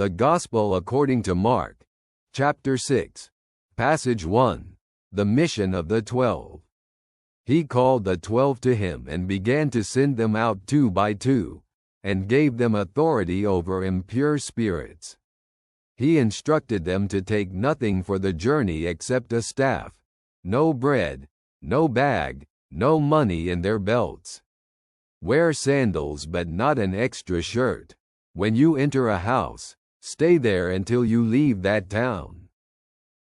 The Gospel according to Mark, chapter 6, passage 1, the mission of the 12. He called the 12 to him and began to send them out 2 by 2, and gave them authority over impure spirits. He instructed them to take nothing for the journey except a staff, no bread, no bag, no money in their belts. Wear sandals but not an extra shirt. When you enter a house, stay there until you leave that town.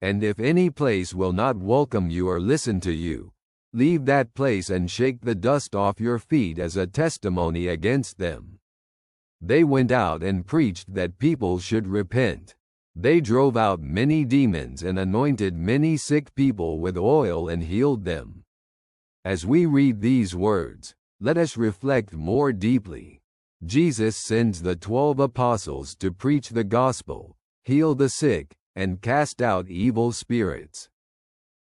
And if any place will not welcome you or listen to you, leave that place and shake the dust off your feet as a testimony against them. They went out and preached that people should repent. They drove out many demons and anointed many sick people with oil and healed them. As we read these words, let us reflect more deeply. Jesus sends the 12 apostles to preach the gospel, heal the sick, and cast out evil spirits.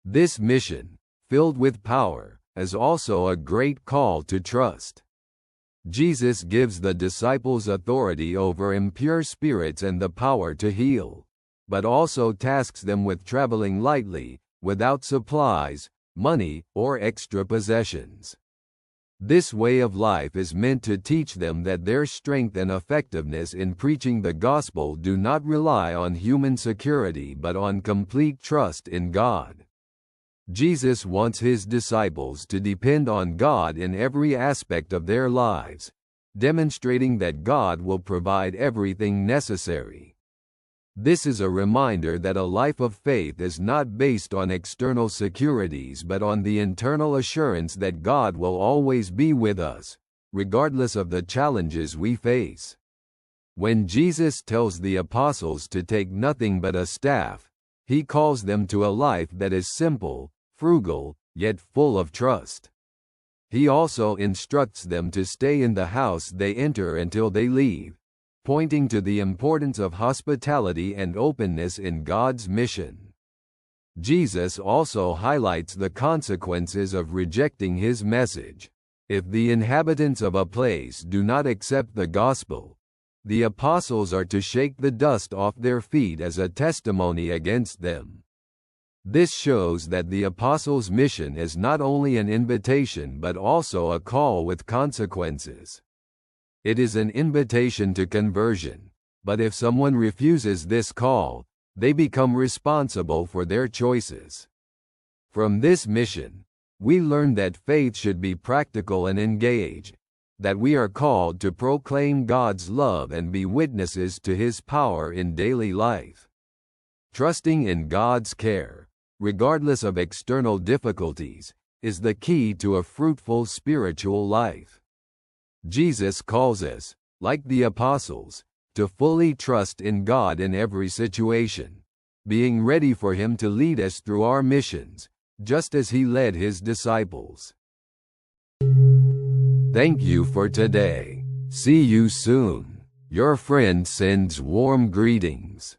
This mission, filled with power, is also a great call to trust. Jesus gives the disciples authority over impure spirits and the power to heal, but also tasks them with traveling lightly, without supplies, money, or extra possessions. This way of life is meant to teach them that their strength and effectiveness in preaching the gospel do not rely on human security but on complete trust in God. Jesus wants his disciples to depend on God in every aspect of their lives, demonstrating that God will provide everything necessary. This is a reminder that a life of faith is not based on external securities but on the internal assurance that God will always be with us, regardless of the challenges we face. When Jesus tells the apostles to take nothing but a staff, he calls them to a life that is simple, frugal, yet full of trust. He also instructs them to stay in the house they enter until they leave, pointing to the importance of hospitality and openness in God's mission. Jesus also highlights the consequences of rejecting his message. If the inhabitants of a place do not accept the gospel, the apostles are to shake the dust off their feet as a testimony against them. This shows that the apostles' mission is not only an invitation but also a call with consequences. It is an invitation to conversion, but if someone refuses this call, they become responsible for their choices. From this mission, we learn that faith should be practical and engaged, that we are called to proclaim God's love and be witnesses to his power in daily life. Trusting in God's care, regardless of external difficulties, is the key to a fruitful spiritual life. Jesus calls us, like the apostles, to fully trust in God in every situation, being ready for him to lead us through our missions, just as he led his disciples. Thank you for today. See you soon. Your friend sends warm greetings.